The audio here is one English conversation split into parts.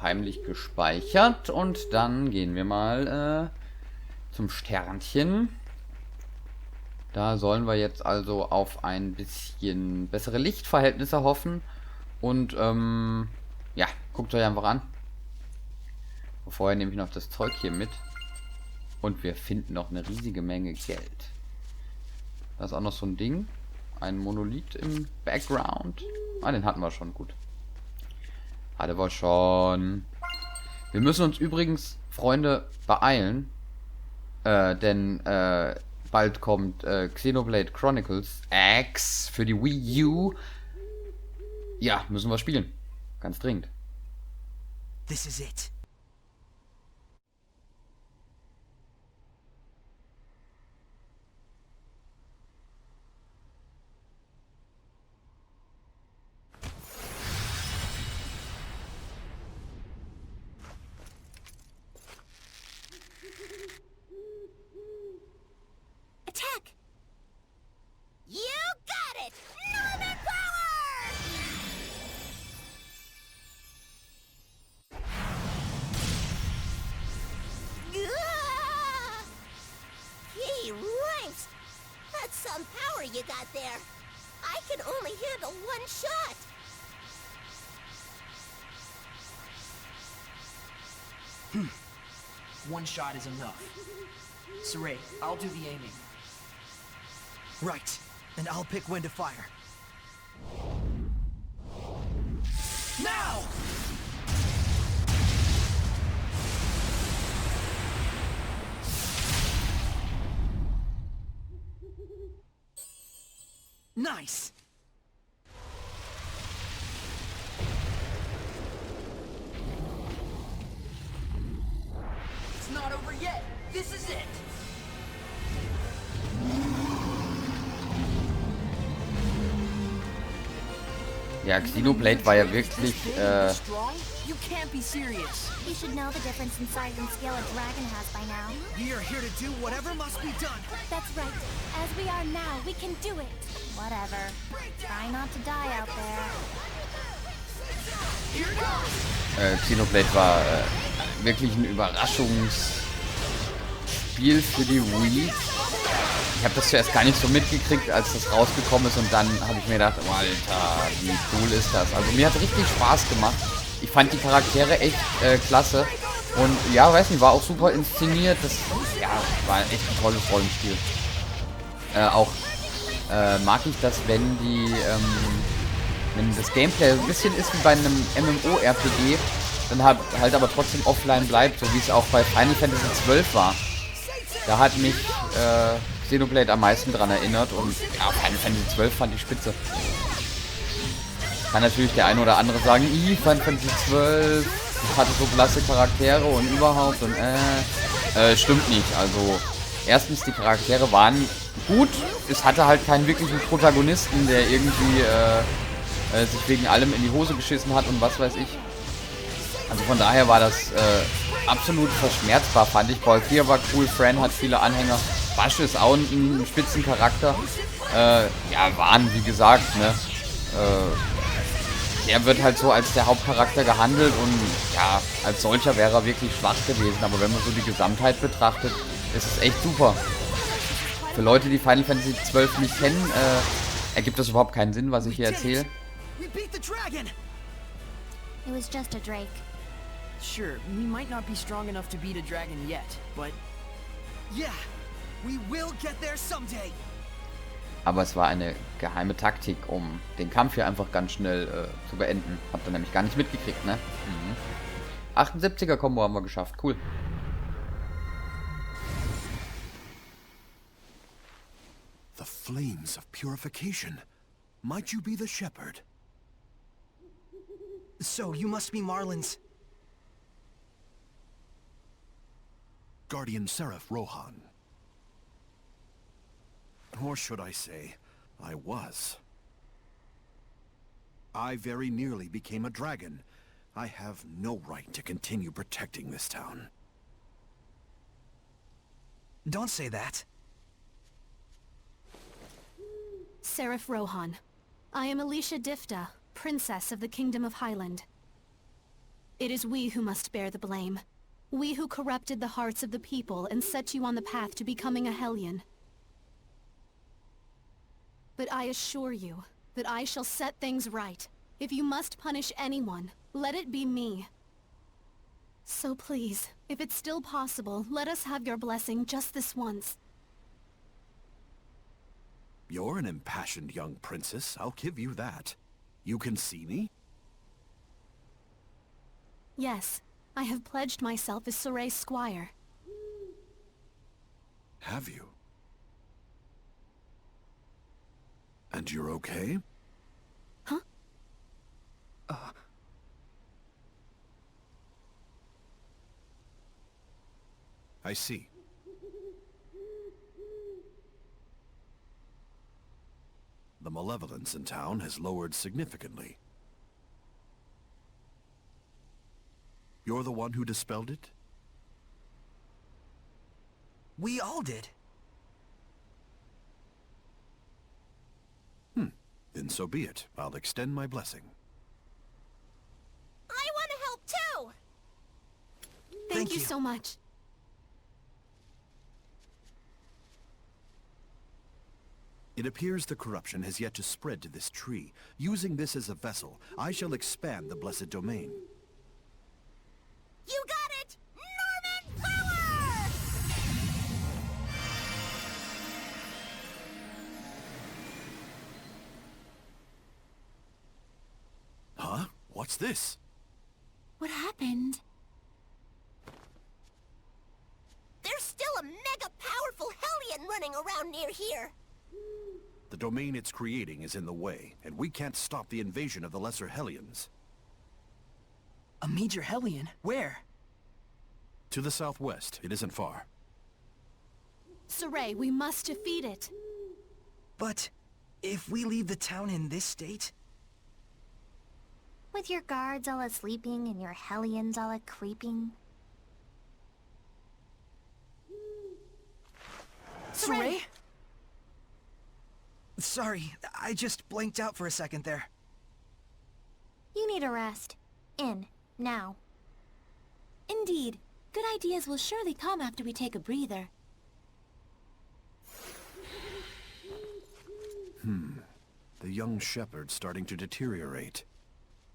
heimlich gespeichert. Und dann gehen wir mal zum Sternchen. Da sollen wir jetzt also auf ein bisschen bessere Lichtverhältnisse hoffen. Und ja, guckt euch einfach an. Vorher nehme ich noch das Zeug hier mit. Und wir finden noch eine riesige Menge Geld. Da ist auch noch so ein Ding. Ein Monolith im Background. Ah, den hatten wir schon. Gut. Hatten wir schon. Wir müssen uns übrigens, Freunde, beeilen. Denn bald kommt Xenoblade Chronicles X für die Wii U. Ja, müssen wir spielen. Ganz dringend. This is it. Attack! You got it! Northern power! Gah! Gee, rhymes! That's some power you got there. I can only handle one shot. One shot is enough. Saray, I'll do the aiming. Right, and I'll pick when to fire. Now! Nice! It's not over yet. This is it. Ja, Xenoblade war ja wirklich, You can't be serious. You should know the difference in size and scale a dragon has by now. We are here to do whatever must be done. That's right. As we are now, we can do it. Whatever. Try not to die out there. Here goes. Xenoblade war wirklich ein Überraschungsspiel für die Wii. Ich habe das zuerst gar nicht so mitgekriegt, als das rausgekommen ist, und dann habe ich mir gedacht, oh, Alter, wie cool ist das. Also mir hat richtig Spaß gemacht. Ich fand die Charaktere echt klasse. Und ja, weiß nicht, war auch super inszeniert. Das ja, war echt ein tolles Rollenspiel. Auch mag ich das, wenn das Gameplay ein bisschen ist wie bei einem MMORPG, dann halt aber trotzdem offline bleibt, so wie es auch bei Final Fantasy XII war. Da hat mich Xenoblade am meisten dran erinnert, und ja, Final Fantasy XII fand ich spitze. Kann natürlich der eine oder andere sagen, Final Fantasy XII hatte so klasse Charaktere und überhaupt, und stimmt nicht. Also erstens, die Charaktere waren gut, es hatte halt keinen wirklichen Protagonisten, der irgendwie sich wegen allem in die Hose geschissen hat und was weiß ich. Also von daher war das absolut verschmerzbar, fand ich. Valkyria war cool, Fran hat viele Anhänger, Basch ist auch ein Spitzencharakter. Ja, Wahn, wie gesagt, ne? Der wird halt so als der Hauptcharakter gehandelt, und ja, als solcher wäre er wirklich schwach gewesen. Aber wenn man so die Gesamtheit betrachtet, ist es echt super. Für Leute, die Final Fantasy XII nicht kennen, ergibt das überhaupt keinen Sinn, was ich hier erzähle. We beat the dragon. It was just a drake. Sure, we might not be strong enough to beat a dragon yet, but Yeah, we will get there someday. Aber es war eine geheime Taktik, um den Kampf hier einfach ganz schnell zu beenden. Habt ihr nämlich gar nicht mitgekriegt, ne? 78er-Kombo haben wir geschafft. Cool. The flames of purification. Might you be the shepherd? So, you must be Marlin's... Guardian Seraph Rohan. Or should I say, I was. I very nearly became a dragon. I have no right to continue protecting this town. Don't say that. Seraph Rohan. I am Alicia Difta, Princess of the Kingdom of Highland. It is we who must bear the blame. We who corrupted the hearts of the people and set you on the path to becoming a Hellion. But I assure you that I shall set things right. If you must punish anyone, let it be me. So please, if it's still possible, let us have your blessing just this once. You're an impassioned young princess, I'll give you that. You can see me? Yes, I have pledged myself as Soray's squire. Have you? And you're okay? Huh? I see. The malevolence in town has lowered significantly. You're the one who dispelled it? We all did. Then so be it. I'll extend my blessing. I want to help too! Thank you you. so much. It appears the corruption has yet to spread to this tree. Using this as a vessel, I shall expand the blessed domain. You got it! Norman power! Huh? What's this? What happened? There's still a mega powerful Hellion running around near here. The domain it's creating is in the way, and we can't stop the invasion of the lesser Hellions. A major Hellion? Where? To the southwest, it isn't far. Soray, we must defeat it. But if we leave the town in this state... With your guards all a-sleeping and your Hellions all a-creeping. Soray? Sorry, I just blanked out for a second there. You need a rest. In. Now. Indeed. Good ideas will surely come after we take a breather. The young shepherd's starting to deteriorate.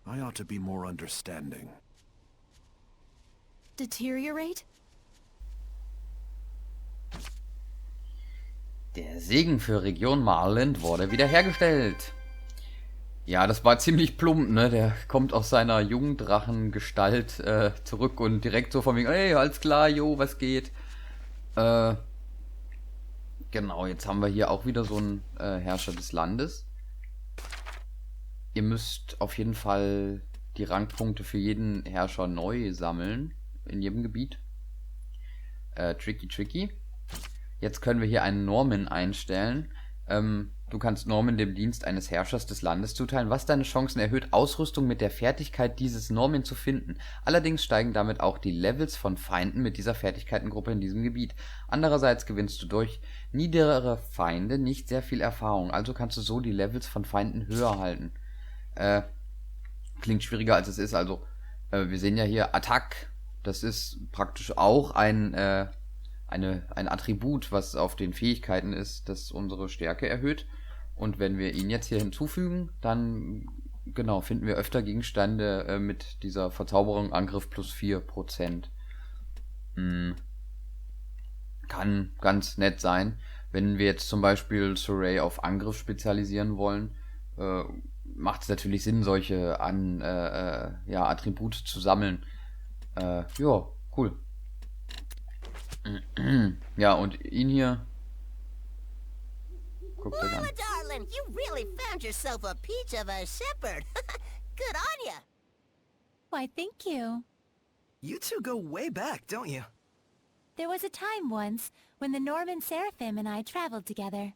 I ought to be more understanding. Deteriorate? Der Segen für Region Marland wurde wiederhergestellt. Ja, das war ziemlich plump, ne? Der kommt aus seiner Jungdrachen-Gestalt zurück und direkt so von wegen, ey, alles klar, jo, was geht? Genau, jetzt haben wir hier auch wieder so einen Herrscher des Landes. Ihr müsst auf jeden Fall die Rangpunkte für jeden Herrscher neu sammeln, in jedem Gebiet. Tricky. Jetzt können wir hier einen Norman einstellen. Du kannst Norman dem Dienst eines Herrschers des Landes zuteilen, was deine Chancen erhöht, Ausrüstung mit der Fertigkeit dieses Norman zu finden. Allerdings steigen damit auch die Levels von Feinden mit dieser Fertigkeitengruppe in diesem Gebiet. Andererseits gewinnst du durch niedrigere Feinde nicht sehr viel Erfahrung, also kannst du so die Levels von Feinden höher halten. Klingt schwieriger als es ist, also wir sehen ja hier Attack, das ist praktisch auch ein Attribut, was auf den Fähigkeiten ist, das unsere Stärke erhöht. Und wenn wir ihn jetzt hier hinzufügen, dann genau finden wir öfter Gegenstände mit dieser Verzauberung Angriff plus 4%. Kann ganz nett sein. Wenn wir jetzt zum Beispiel Soray auf Angriff spezialisieren wollen, macht es natürlich Sinn, solche Attribute zu sammeln. Ja, cool. Ja, und ihn hier. Guckt euch an. Mama darling, you really found yourself a peach of a shepherd. Good on ya. Why, thank you. You two go way back, don't you? There was a time once when the Norman Seraphim and I traveled together.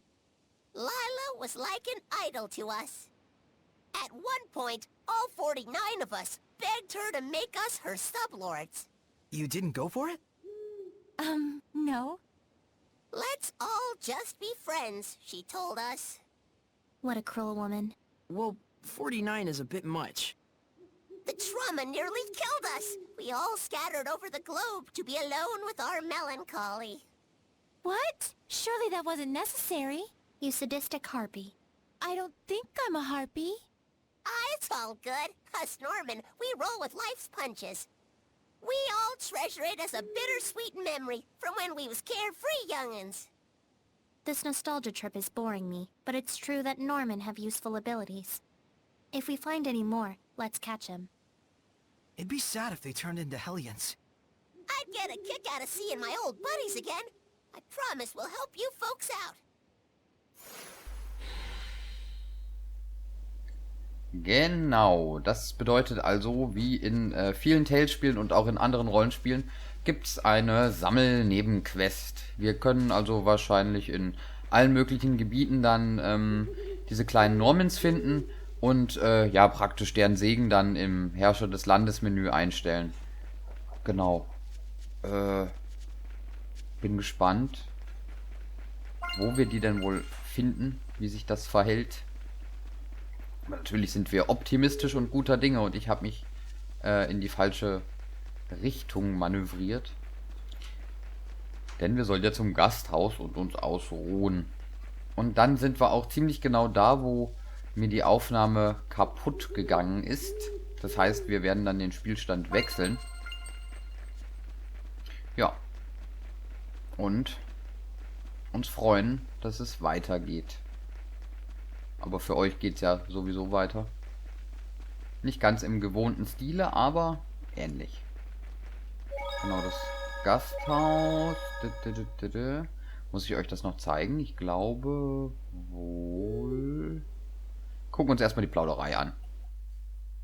Lila was like an idol to us. At one point, all 49 of us begged her to make us her sublords. You didn't go for it? No. Let's all just be friends, she told us. What a cruel woman. Well, 49 is a bit much. The trauma nearly killed us. We all scattered over the globe to be alone with our melancholy. What? Surely that wasn't necessary. You sadistic harpy. I don't think I'm a harpy. It's all good. Us Norman, we roll with life's punches. We all treasure it as a bittersweet memory from when we was carefree young'uns. This nostalgia trip is boring me, but it's true that Norman have useful abilities. If we find any more, let's catch him. It'd be sad if they turned into Hellions. I'd get a kick out of seeing my old buddies again. I promise we'll help you folks out. Genau, das bedeutet also, wie in vielen Tales-Spielen und auch in anderen Rollenspielen, gibt es eine Sammel-Nebenquest. Wir können also wahrscheinlich in allen möglichen Gebieten dann diese kleinen Normans finden und ja, praktisch deren Segen dann im Herrscher des Landes-Menü einstellen. Genau. Bin gespannt, wo wir die denn wohl finden, wie sich das verhält. Aber natürlich sind wir optimistisch und guter Dinge und ich habe mich in die falsche Richtung manövriert. Denn wir sollen ja zum Gasthaus und uns ausruhen. Und dann sind wir auch ziemlich genau da, wo mir die Aufnahme kaputt gegangen ist. Das heißt, wir werden dann den Spielstand wechseln. Ja. Und uns freuen, dass es weitergeht. Aber für euch geht es ja sowieso weiter. Nicht ganz im gewohnten Stile, aber ähnlich. Genau, das Gasthaus. Muss ich euch das noch zeigen? Ich glaube wohl. Gucken wir uns erstmal die Plauderei an.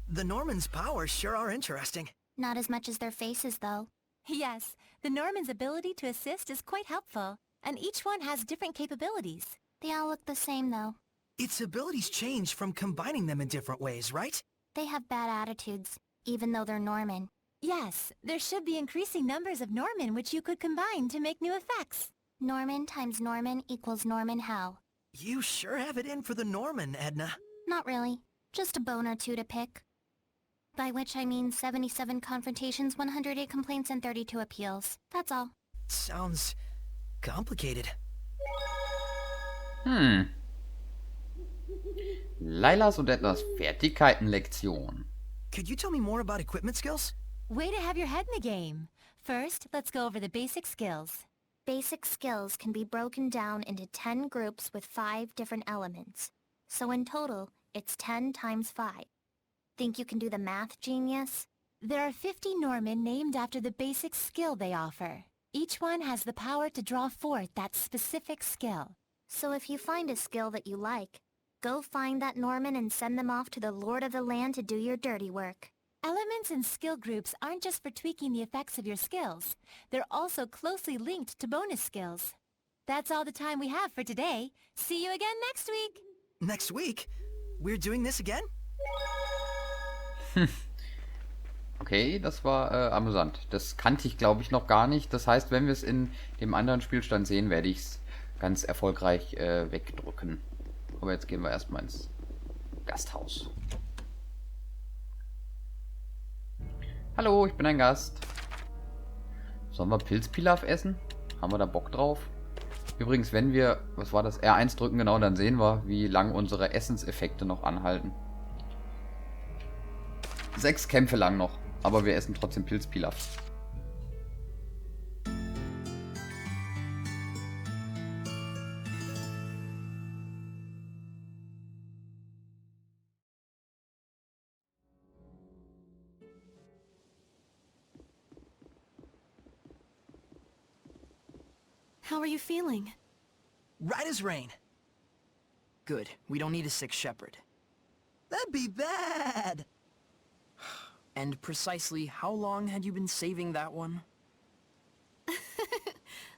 The Normans' powers sure are interesting. Not as much as their faces, though. Yes, the Norman's ability to assist is quite helpful, and each one has different capabilities. They all look the same, though. Its abilities change from combining them in different ways, right? They have bad attitudes, even though they're Norman. Yes, there should be increasing numbers of Norman which you could combine to make new effects. Norman times Norman equals Norman how? You sure have it in for the Norman, Edna. Not really. Just a bone or two to pick. By which I mean 77 confrontations, 108 complaints, and 32 appeals. That's all. Sounds complicated. Lailas und Ednas Fertigkeitenlektion. Could you tell me more about equipment skills? Way to have your head in the game. First, let's go over the basic skills. Basic skills can be broken down into 10 groups with 5 different elements. So in total, it's 10 times 5. Think you can do the math, genius? There are 50 Norman named after the basic skill they offer. Each one has the power to draw forth that specific skill. So if you find a skill that you like, go find that Norman and send them off to the Lord of the Land to do your dirty work. Elements and skill groups aren't just for tweaking the effects of your skills. They're also closely linked to bonus skills. That's all the time we have for today. See you again next week! Next week? We're doing this again? Okay, das war amüsant. Das kannte ich, glaube ich, noch gar nicht. Das heißt, wenn wir es in dem anderen Spielstand sehen, werde ich es ganz erfolgreich wegdrücken. Aber jetzt gehen wir erstmal ins Gasthaus. Hallo, ich bin ein Gast. Sollen wir Pilzpilaf essen? Haben wir da Bock drauf? Übrigens, wenn wir, was war das, R1 drücken, genau, dann sehen wir, wie lang unsere Essenseffekte noch anhalten. 6 Kämpfe lang noch, aber wir essen trotzdem Pilzpilaf. How are you feeling? Right as rain. Good. We don't need a sick shepherd. That'd be bad! And precisely how long had you been saving that one?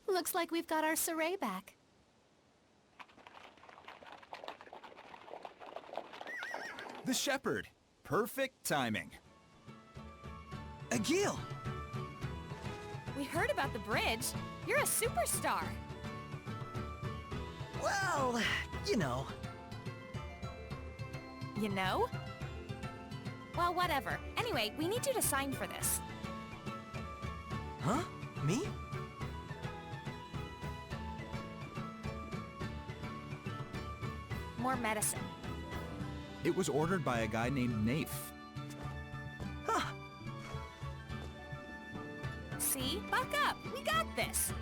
Looks like we've got our Saray back. The shepherd. Perfect timing. Agil! We heard about the bridge. You're a superstar. Well, you know. You know? Well, whatever. Anyway, we need you to sign for this. Huh? Me? More medicine. It was ordered by a guy named Nafe. Huh. See? Buck up! We got this!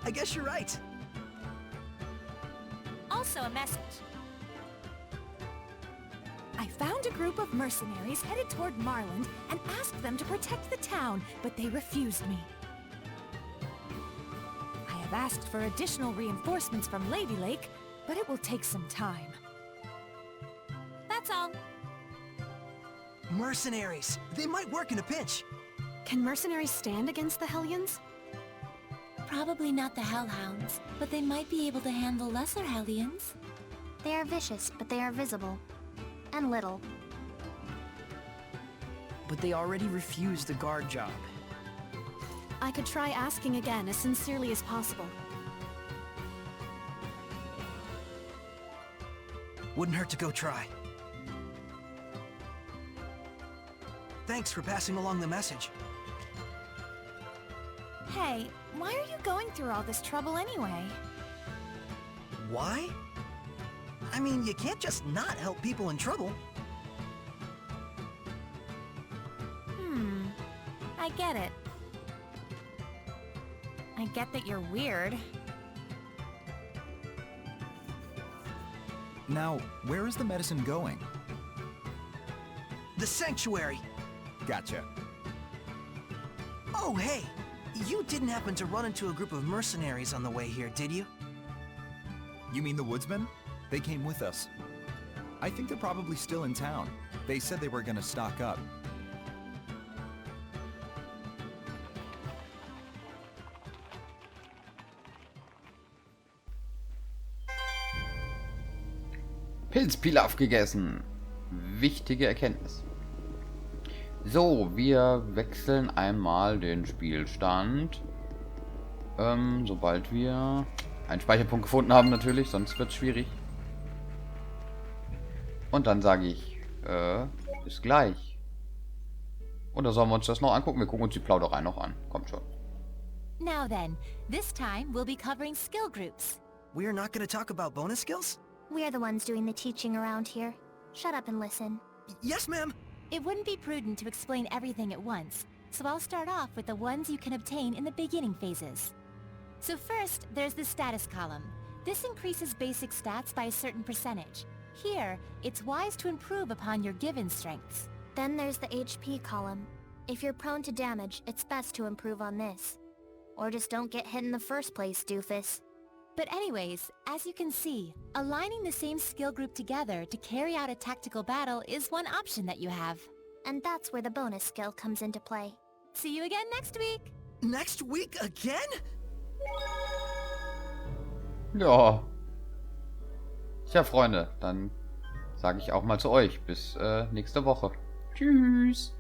I guess you're right. Also a message. I found a group of mercenaries headed toward Marland and asked them to protect the town, but they refused me. I have asked for additional reinforcements from Lady Lake, but it will take some time. That's all. Mercenaries. They might work in a pinch. Can mercenaries stand against the Hellions? Probably not the Hellhounds, but they might be able to handle lesser Hellions. They are vicious, but they are visible. And little. But they already refused the guard job. I could try asking again as sincerely as possible. Wouldn't hurt to go try. Thanks for passing along the message. Hey, why are you going through all this trouble anyway? Why? I mean, you can't just not help people in trouble. I get it. I get that you're weird. Now, where is the medicine going? The sanctuary. Gotcha. Oh, hey! You didn't happen to run into a group of mercenaries on the way here, did you? You mean the woodsmen? They came with us. I think they're probably still in town. They said they were gonna stock up. Pilzpilaf gegessen. Wichtige Erkenntnis. So, wir wechseln einmal den Spielstand. Sobald wir einen Speicherpunkt gefunden haben natürlich, sonst wird es schwierig. Und dann sage ich, bis gleich. Oder sollen wir uns das noch angucken? Wir gucken uns die Plauderei noch an. Kommt schon. Now then, this time we'll be covering skill groups. We're not gonna talk about bonus skills? We're the ones doing the teaching around here. Shut up and listen. Yes, ma'am! It wouldn't be prudent to explain everything at once, so I'll start off with the ones you can obtain in the beginning phases. So first, there's the status column. This increases basic stats by a certain percentage. Here, it's wise to improve upon your given strengths. Then there's the HP column. If you're prone to damage, it's best to improve on this. Or just don't get hit in the first place, doofus. But anyways, as you can see, aligning the same skill group together to carry out a tactical battle is one option that you have. And that's where the bonus skill comes into play. See you again next week! Next week again? Ja. Tja, Freunde, dann sage ich auch mal zu euch. Bis nächste Woche. Tschüss.